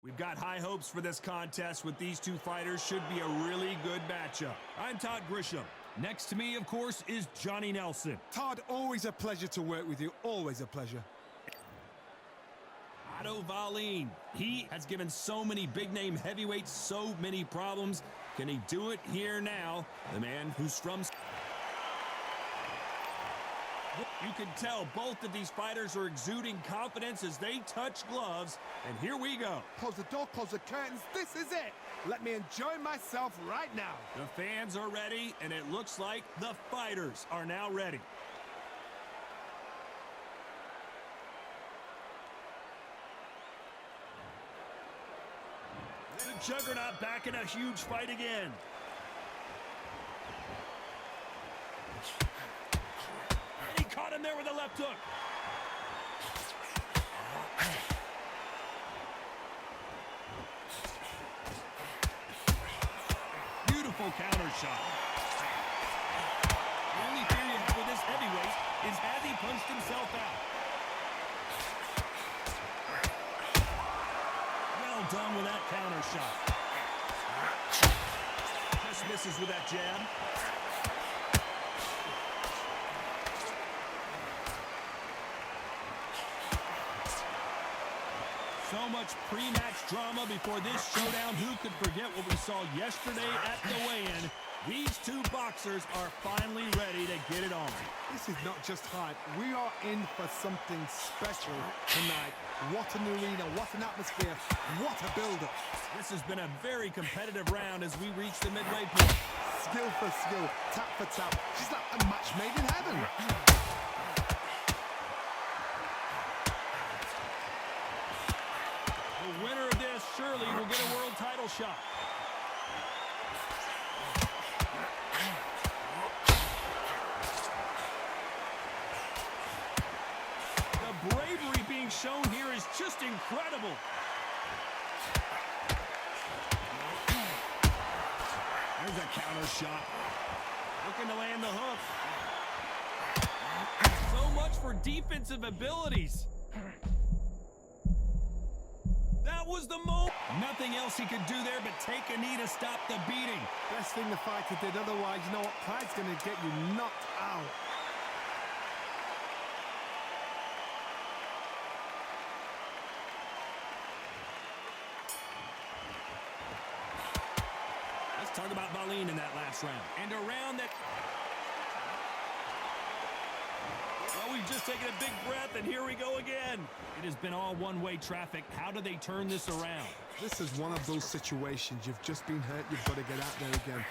We've got high hopes for this contest with these two fighters. Should be a really good matchup. I'm Todd Grisham. Next to me, of course, is Johnny Nelson. Todd, always a pleasure to work with you. Always a pleasure. OTTO WALLIN. He has given so many big-name heavyweights so many problems. Can he do it here now? The man who's from... You can tell both of these fighters are exuding confidence as they touch gloves. And here we go. Close the door, close the curtains. This is it. Let me enjoy myself right now. The fans are ready, and it looks like the fighters are now ready. The Juggernaut back in a huge fight again. And he caught him there with a left hook. Beautiful counter shot. The only fear you have with this heavyweight is has he punched himself out? Well done with that counter shot. Just misses with that jab. So much pre-match drama before this showdown. Who could forget what we saw yesterday at the weigh-in? These two boxers are finally ready to get it on. This is not just hype. We are in for something special tonight. What an arena, what an atmosphere, what a build-up. This has been a very competitive round as we reach the midway point. Skill for skill, tap for tap. She's like a match made in heaven. The winner of this surely will get a world title shot. The bravery being shown here is just incredible. There's a counter shot. Looking to land the hook. So much for defensive abilities. That was the moment. Nothing else he could do there but take a knee to stop the beating. Best thing the fighter did, otherwise, you know what? Pride's going to get you knocked out. Let's talk about WALLIN in that last round. And a round that... Well, we've just taken a big breath, and here we go again. It has been all one-way traffic. How do they turn this around? This is one of those situations. You've just been hurt. You've got to get out there again.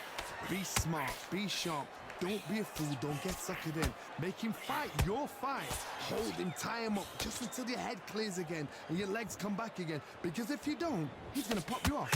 Be smart. Be sharp. Don't be a fool. Don't get suckered in. Make him fight your fight. Hold him. Tie him up just until your head clears again and your legs come back again. Because if you don't, he's going to pop you off.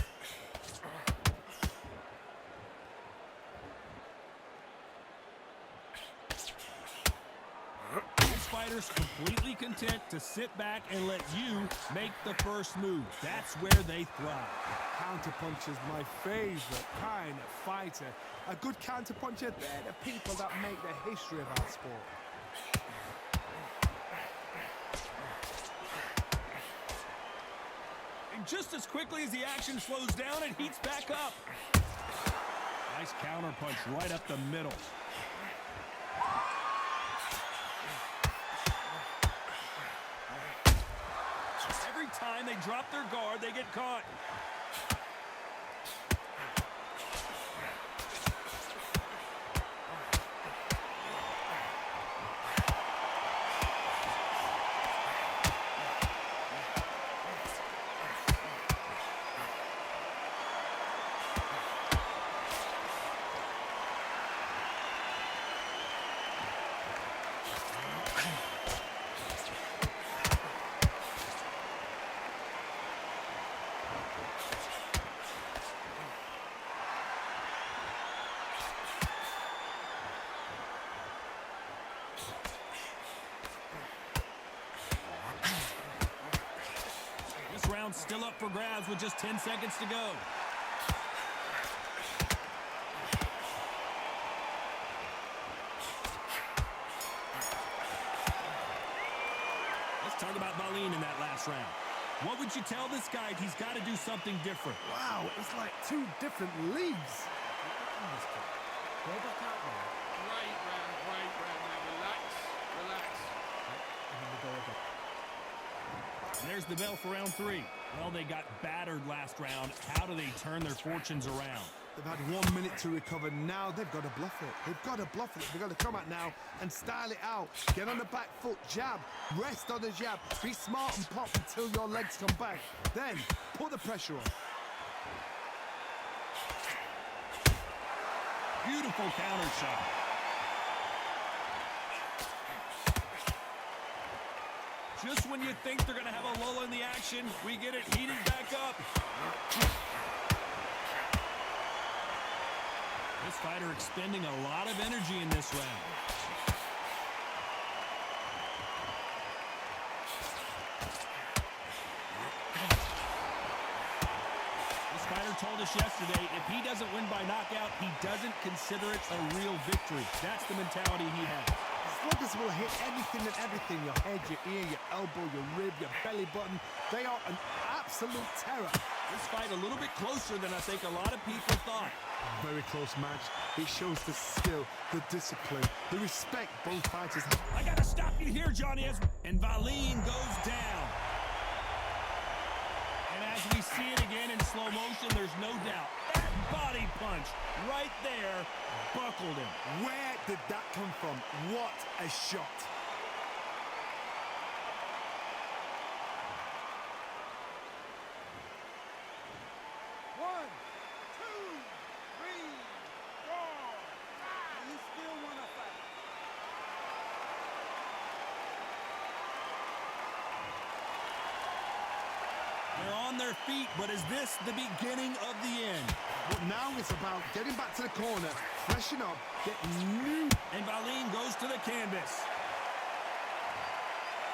Fighters completely content to sit back and let you make the first move. That's where they thrive. Counterpuncher's my favorite kind of fighter. A good counterpuncher, they're the people that make the history of our sport. And just as quickly as the action slows down, it heats back up. Nice counterpunch right up the middle. Time they drop their guard, they get caught. Round still up for grabs with just 10 seconds to go. Let's talk about WALLIN in that last round. What would you tell this guy? He's got to do something different. Wow, it's like two different leagues. Go back out there. Great round. Now relax. And then we go again. And there's the bell for round 3. Well, they got battered last round. How do they turn their fortunes around? They've had 1 minute to recover. Now they've got to bluff it. They've got to bluff it. They've got to come out now and style it out. Get on the back foot, jab, rest on the jab. Be smart and pop until your legs come back. Then put the pressure on. Beautiful counter shot. Just when you think they're going to have a lull in the action, we get it heated back up. This fighter expending a lot of energy in this round. This fighter told us yesterday, if he doesn't win by knockout, he doesn't consider it a real victory. That's the mentality he has. Sluggers will hit anything and everything. Your head, your ear, your elbow, your rib, your belly button. They are an absolute terror. This fight a little bit closer than I think a lot of people thought. Very close match. It shows the skill, the discipline, the respect both fighters have. I gotta stop you here, Johnny. And WALLIN goes down. And as we see it again in slow motion, there's no doubt. That body punch right there buckled him. Where did that come from? What a shot. They're on their feet, but is this the beginning of the end? But now it's about getting back to the corner, freshen up, get new. And WALLIN goes to the canvas.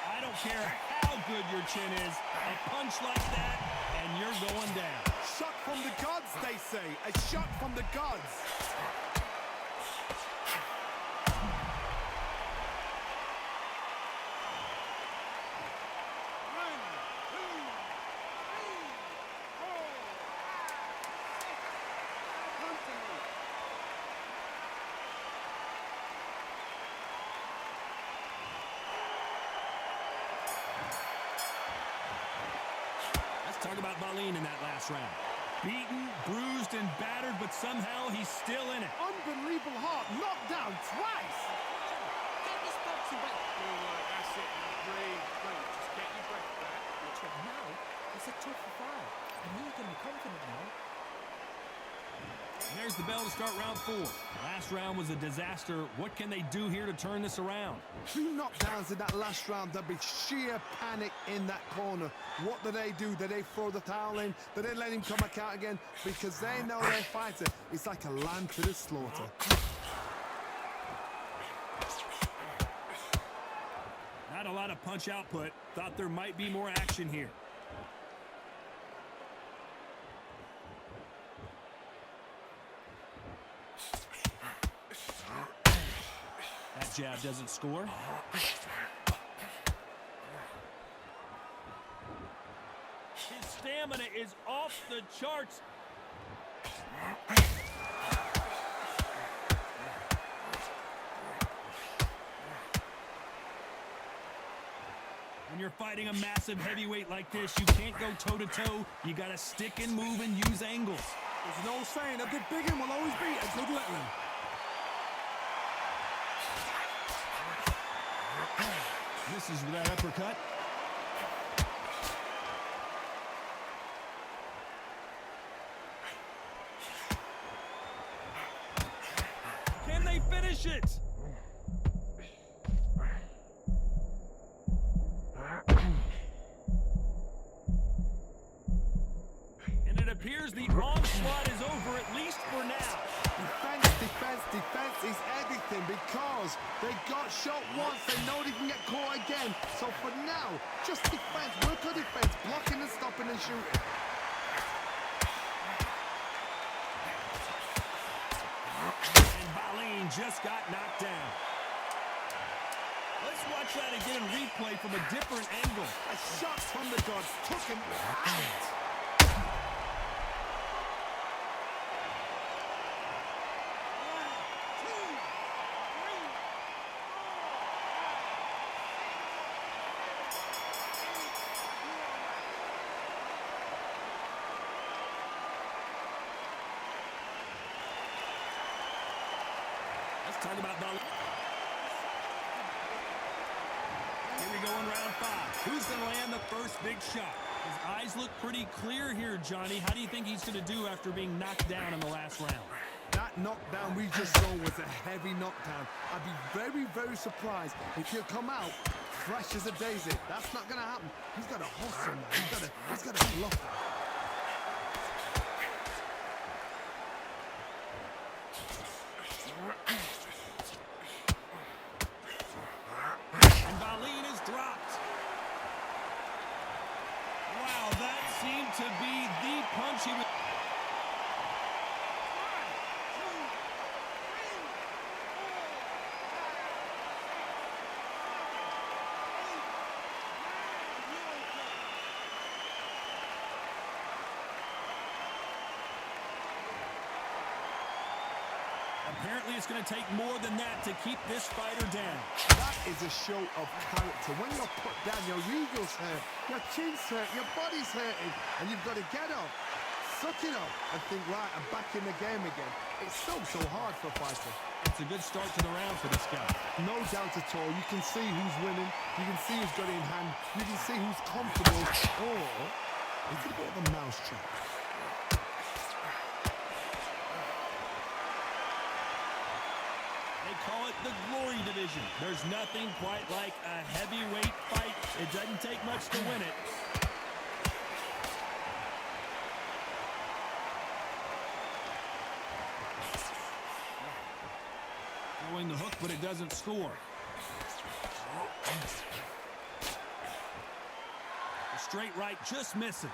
I don't care how good your chin is, a punch like that, and you're going down. Shot from the gods, they say. A shot from the gods. Talk about WALLIN in that last round. Beaten, bruised, and battered, but somehow he's still in it. Unbelievable heart, knocked down twice. Get this boxing back. That's it. Breathe. Just get your breath back. Now, it's a tougher fight. And he's going to be confident now. And there's the bell to start round 4. Last round was a disaster. What can they do here to turn this around? 2 knockdowns in that last round. There'll be sheer panic in that corner. What do? Do they throw the towel in? Do they let him come back out again? Because they know their fighter is like a lamb to the slaughter. Not a lot of punch output. Thought there might be more action here. That jab doesn't score. His stamina is off the charts. When you're fighting a massive heavyweight like this, you can't go toe-to-toe. You got to stick and move and use angles. There's no saying a good big one will always beat a good little one. Misses with that uppercut. Can they finish it? And it appears the onslaught is over, at least for now. Defense is everything because they got shot once. They know they can get caught again. So for now, just defense, work on defense, blocking and stopping and shooting. And WALLIN just got knocked down. Let's watch that again, replay from a different angle. A shot from the gods took him out. Let's talk about WALLIN. Here we go in round 5. Who's going to land the first big shot? His eyes look pretty clear here, Johnny. How do you think he's going to do after being knocked down in the last round? That knockdown we just saw was a heavy knockdown. I'd be very, very surprised if he'll come out fresh as a daisy. That's not going to happen. He's got to hustle now. He's got to bluff it. And WALLIN is dropped. Wow, that seemed to be the punch he was... Apparently, it's going to take more than that to keep this fighter down. That is a show of character. When you're put down, your ego's hurt, your chin's hurt, your body's hurting, and you've got to get up, suck it up, and think, right, I'm back in the game again. It's so hard for a fighter. It's a good start to the round for this guy. No doubt at all. You can see who's winning. You can see who's got it in hand. You can see who's comfortable. Or is it a bit of a mousetrap? They call it the glory division. There's nothing quite like a heavyweight fight. It doesn't take much to win it. Throwing the hook, but it doesn't score. The straight right just misses.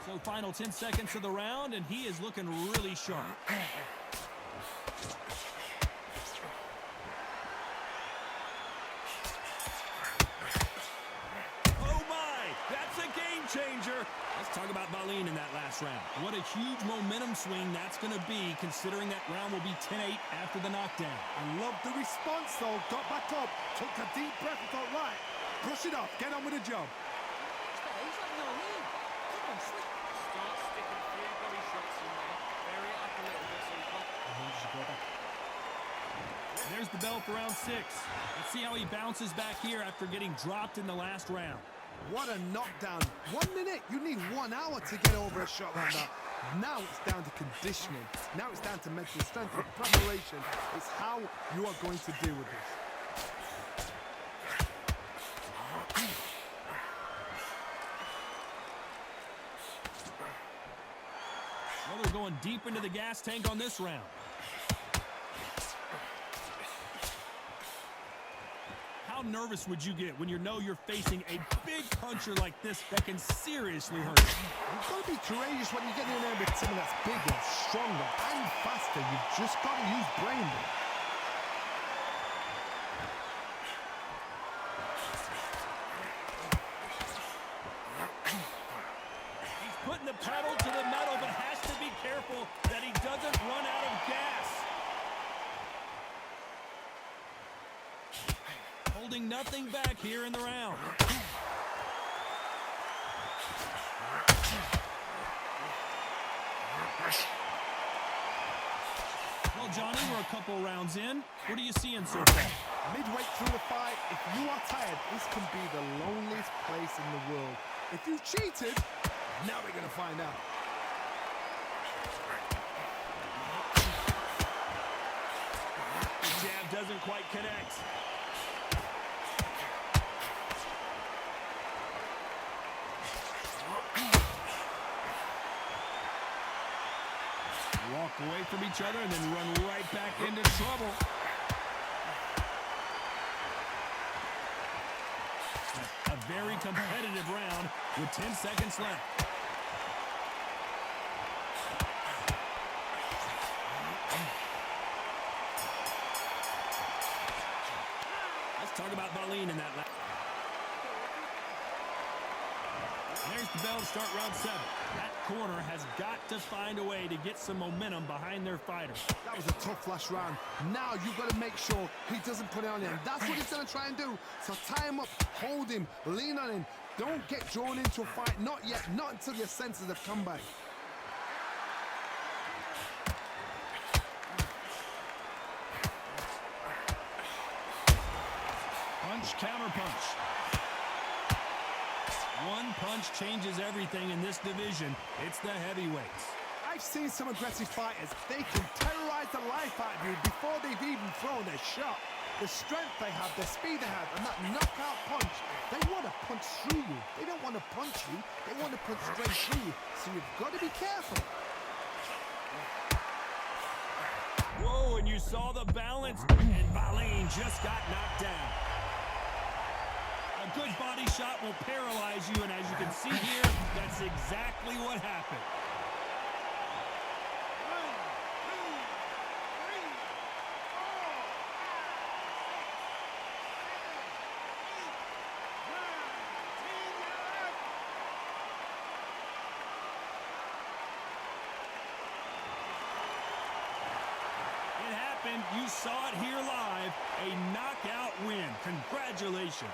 So final 10 seconds of the round, and he is looking really sharp. Oh my, that's a game changer. Let's talk about WALLIN in that last round. What a huge momentum swing that's going to be, considering that round will be 10-8 after the knockdown. I love the response, though. Got back up, took a deep breath and thought, right, brush it off, get on with the job. He's like no lead. Come on, switch. Start sticking a few body shots in there. Vary it up a little bit so you can... There's the bell for round 6. Let's see how he bounces back here after getting dropped in the last round. What a knockdown. 1 minute, you need 1 hour to get over a shot like that. Now it's down to conditioning. Now it's down to mental strength and preparation. It's how you are going to deal with this. Well, they're going deep into the gas tank on this round. How nervous would you get when you know you're facing a big puncher like this that can seriously hurt you? You've got to be courageous when you get in there with someone that's bigger, stronger, and faster. You've just got to use brain. He's putting the pedal to the metal, but has to be careful that he doesn't run out of gas. Holding nothing back here in the round. Well, Johnny, we're a couple rounds in. What are you seeing so far? Midway through the fight, if you are tired, this can be the loneliest place in the world. If you cheated, now we're going to find out. The jab doesn't quite connect. Walk away from each other and then run right back into trouble. A very competitive round with 10 seconds left. Talk about WALLIN in that last. There's the bell to start round 7. That corner has got to find a way to get some momentum behind their fighter. That was a tough last round. Now you've got to make sure he doesn't put it on him. That's what he's going to try and do. So tie him up, hold him, lean on him. Don't get drawn into a fight. Not yet. Not until your senses have come back. Punch, counter punch. One punch changes everything in this division. It's the heavyweights. I've seen some aggressive fighters. They can terrorize the life out of you before they've even thrown a shot. The strength they have, the speed they have, and that knockout punch, they want to punch through you. They don't want to punch you. They want to punch straight through you. So you've got to be careful. Whoa, and you saw the balance, and WALLIN just got knocked down. A good body shot will paralyze you, and as you can see here, that's exactly what happened. 1, 2, 3, 4. It happened. You saw it here live. A knockout win. Congratulations.